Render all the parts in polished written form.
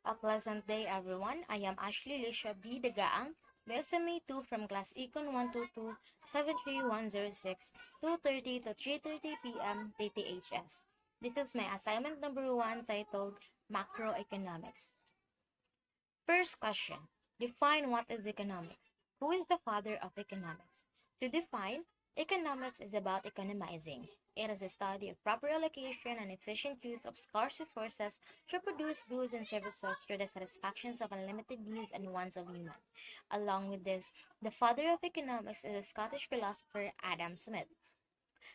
A pleasant day, everyone. I am Ashley Lisha B. Dagaang, BSME 2 from class Econ 122 73106 2:30 to 3:30 p.m. TTHS. This is my assignment number 1 titled Macroeconomics. First question. Define what is economics. Who is the father of economics? To define, economics is about economizing. It is a study of proper allocation and efficient use of scarce resources to produce goods and services for the satisfaction of unlimited needs and wants of humans. Along with this, the father of economics is the Scottish philosopher Adam Smith.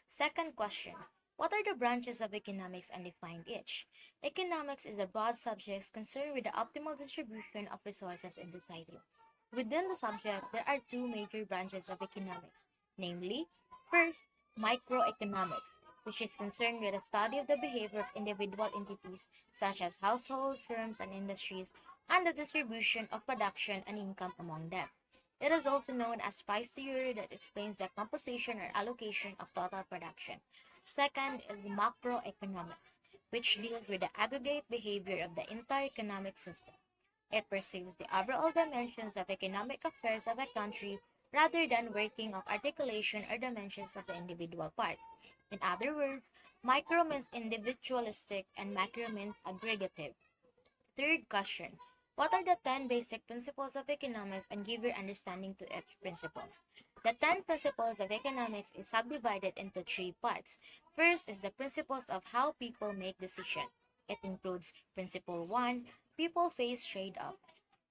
Second question. What are the branches of economics and define each? Economics is a broad subject concerned with the optimal distribution of resources in society. Within the subject, there are two major branches of economics, namely, first, microeconomics, which is concerned with the study of the behavior of individual entities such as households, firms, and industries, and the distribution of production and income among them. It is also known as price theory that explains the composition or allocation of total production. Second is macroeconomics, which deals with the aggregate behavior of the entire economic system. It perceives the overall dimensions of economic affairs of a country rather than working of articulation or dimensions of the individual parts. In other words, micro means individualistic and macro means aggregative. Third question. What are the 10 basic principles of economics and give your understanding to each principles? The 10 principles of economics is subdivided into three parts. First is the principles of how people make decisions. It includes Principle 1, people face trade-off.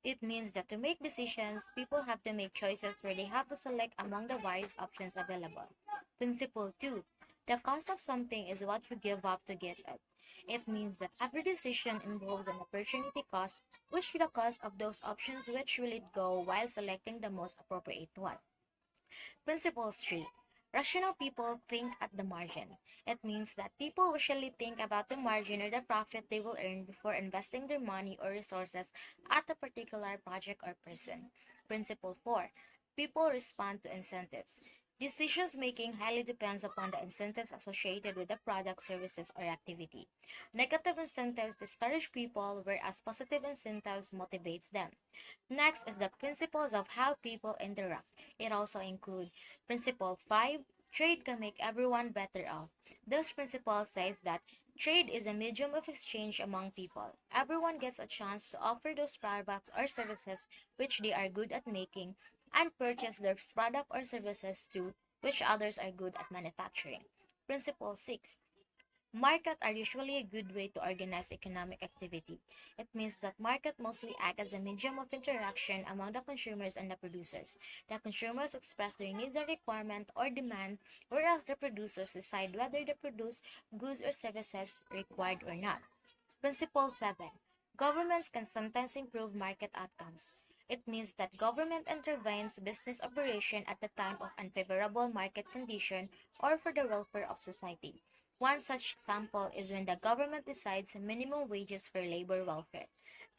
It means that to make decisions, people have to make choices where they have to select among the various options available. Principle 2, the cost of something is what you give up to get it. It means that every decision involves an opportunity cost, which is the cost of those options which will it go while selecting the most appropriate one. Principle 3. Rational people think at the margin. It means that people usually think about the margin or the profit they will earn before investing their money or resources at a particular project or person. Principle 4. People respond to incentives. Decisions making highly depends upon the incentives associated with the product, services, or activity. Negative incentives discourage people, whereas positive incentives motivates them. Next is the principles of how people interact. It also includes Principle 5, trade can make everyone better off. This principle says that trade is a medium of exchange among people. Everyone gets a chance to offer those products or services which they are good at making and purchase those products or services too, which others are good at manufacturing. Principle 6. Markets are usually a good way to organize economic activity. It means that markets mostly act as a medium of interaction among the consumers and the producers. The consumers express their needs and requirement or demand, whereas the producers decide whether they produce goods or services required or not. Principle 7. Governments can sometimes improve market outcomes. It means that government intervenes business operation at the time of unfavorable market condition or for the welfare of society. One such example is when the government decides minimum wages for labor welfare.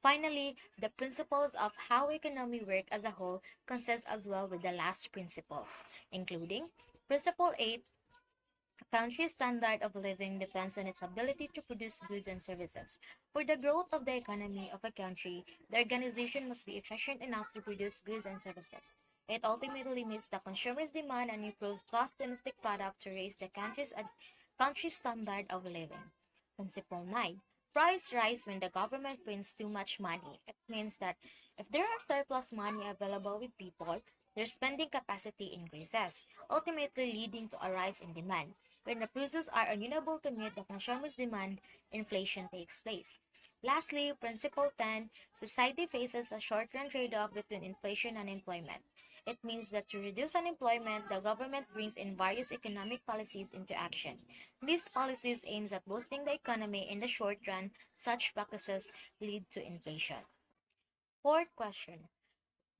Finally, the principles of how economy work as a whole consist as well with the last principles, including Principle 8, a country's standard of living depends on its ability to produce goods and services. For the growth of the economy of a country, the organization must be efficient enough to produce goods and services. It ultimately meets the consumer's demand and improves cost domestic product to raise the country's standard of living. Principle 9. Price rise when the government prints too much money. It means that if there are surplus money available with people, their spending capacity increases, ultimately leading to a rise in demand. When the producers are unable to meet the consumer's demand, inflation takes place. Lastly, Principle 10, society faces a short-run trade-off between inflation and employment. It means that to reduce unemployment, the government brings in various economic policies into action. These policies aims at boosting the economy in the short run. Such practices lead to inflation. Fourth question.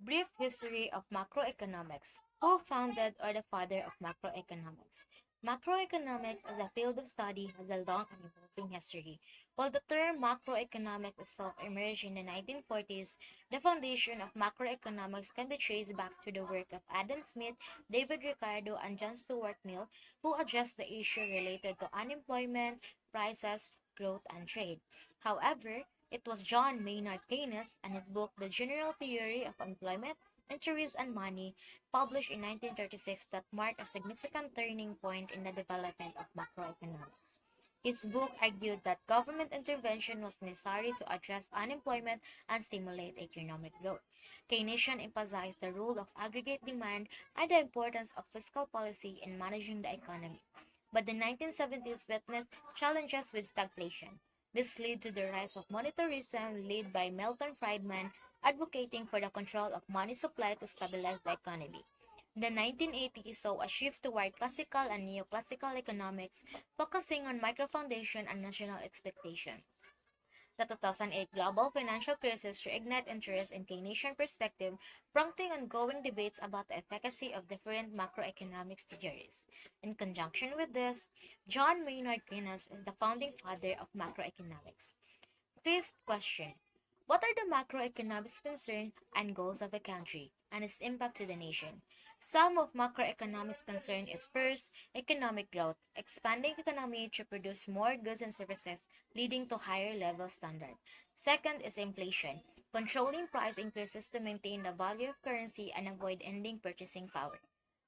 Brief history of macroeconomics. Who founded or the father of macroeconomics? Macroeconomics as a field of study has a long and evolving history. While the term macroeconomics itself emerged in the 1940s, the foundation of macroeconomics can be traced back to the work of Adam Smith, David Ricardo, and John Stuart Mill, who addressed the issue related to unemployment, prices, growth, and trade. However, It was John Maynard Keynes and his book The General Theory of Employment, Interest and Money, published in 1936, that marked a significant turning point in the development of macroeconomics. His book argued that government intervention was necessary to address unemployment and stimulate economic growth. Keynesian emphasized the role of aggregate demand and the importance of fiscal policy in managing the economy. But the 1970s witnessed challenges with stagflation. This led to the rise of monetarism led by Milton Friedman, advocating for the control of money supply to stabilize the economy. The 1980s saw a shift toward classical and neoclassical economics, focusing on microfoundation and national expectation. The 2008 global financial crisis reignited interest in Keynesian perspective, prompting ongoing debates about the efficacy of different macroeconomics theories. In conjunction with this, John Maynard Keynes is the founding father of macroeconomics. Fifth question: what are the macroeconomics concerns and goals of a country and its impact to the nation? Some of macroeconomics concern is first, economic growth, expanding economy to produce more goods and services, leading to higher level standard. Second is inflation, controlling price increases to maintain the value of currency and avoid ending purchasing power.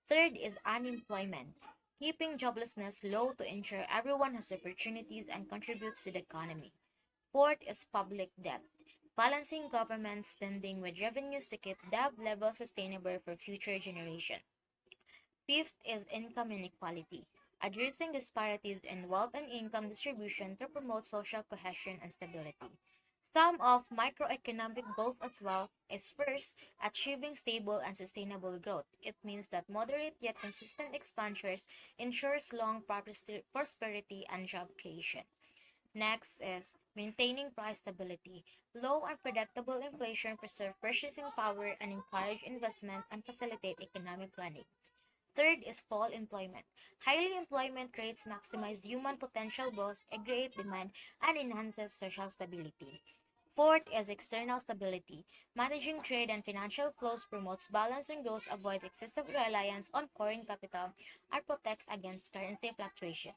Third is unemployment, keeping joblessness low to ensure everyone has opportunities and contributes to the economy. Fourth is public debt, balancing government spending with revenues to keep debt levels sustainable for future generations. Fifth is income inequality, addressing disparities in wealth and income distribution to promote social cohesion and stability. Some of microeconomic goals as well is first, achieving stable and sustainable growth. It means that moderate yet consistent expansions ensures long prosperity and job creation. Next is maintaining price stability. Low and predictable inflation preserve purchasing power and encourage investment and facilitate economic planning. Third is full employment. Highly employment rates maximize human potential, boost aggregate demand, and enhances social stability. Fourth is external stability. Managing trade and financial flows promotes balance and growth, avoids excessive reliance on foreign capital, and protects against currency fluctuation.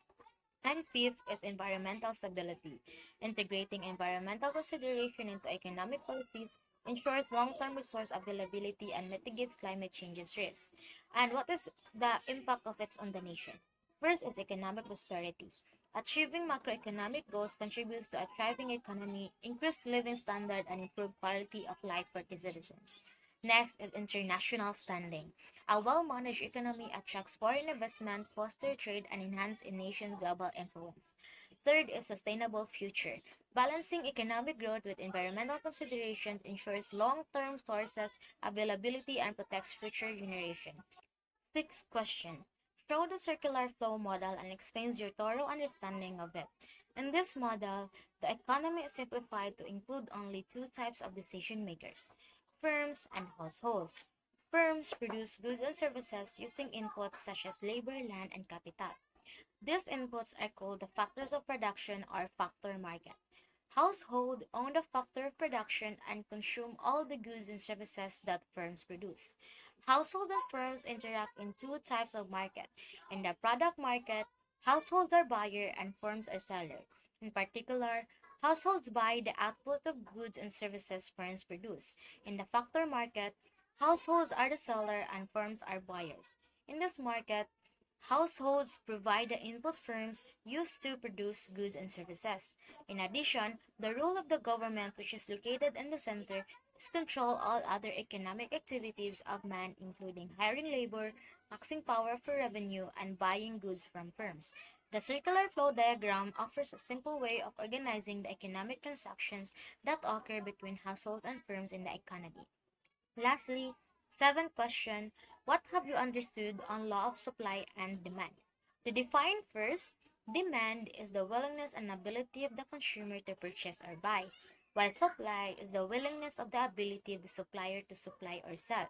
And fifth is environmental stability. Integrating environmental consideration into economic policies ensures long-term resource availability and mitigates climate change's risks. And what is the impact of it on the nation? First is economic prosperity. Achieving macroeconomic goals contributes to a thriving economy, increased living standard, and improved quality of life for the citizens. Next is international standing. A well-managed economy attracts foreign investment, fosters trade, and enhances a nation's global influence. Third is sustainable future. Balancing economic growth with environmental considerations ensures long-term sources availability and protects future generations. Sixth question. Show the circular flow model and explains your thorough understanding of it. In this model, the economy is simplified to include only two types of decision makers: firms and households. Firms produce goods and services using inputs such as labor, land, and capital. These inputs are called the factors of production or factor market. Households own the factor of production and consume all the goods and services that firms produce. Households and firms interact in two types of market. In the product market, households are buyer and firms are seller. In particular, households buy the output of goods and services firms produce. In the factor market, households are the seller and firms are buyers. In this market, households provide the input firms use to produce goods and services. In addition, the role of the government, which is located in the center, is control all other economic activities of man, including hiring labor, taxing power for revenue, and buying goods from firms. The circular flow diagram offers a simple way of organizing the economic transactions that occur between households and firms in the economy. Lastly, seventh question: what have you understood on law of supply and demand? To define first, demand is the willingness and ability of the consumer to purchase or buy, while supply is the willingness of the ability of the supplier to supply or sell.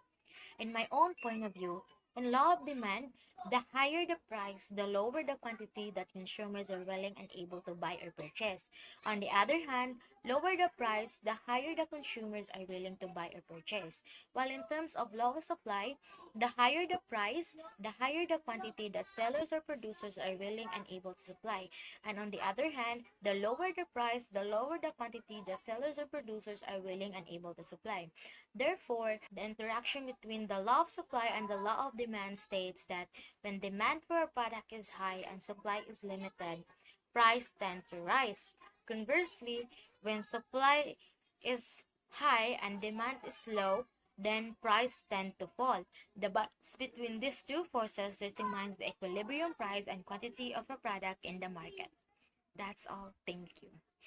In my own point of view, in law of demand, the higher the price, the lower the quantity that consumers are willing and able to buy or purchase. On the other hand, Lower the price, the higher the consumers are willing to buy or purchase. While in terms of low supply, the higher the price, the higher the quantity that sellers or producers are willing and able to supply. And on the other hand, the lower the price, the lower the quantity that sellers or producers are willing and able to supply. Therefore, the interaction between the law of supply and the law of demand states that when demand for a product is high and supply is limited, price tend to rise. Conversely, when supply is high and demand is low, then price tend to fall. The balance between these two forces determines the equilibrium price and quantity of a product in the market. That's all. Thank you.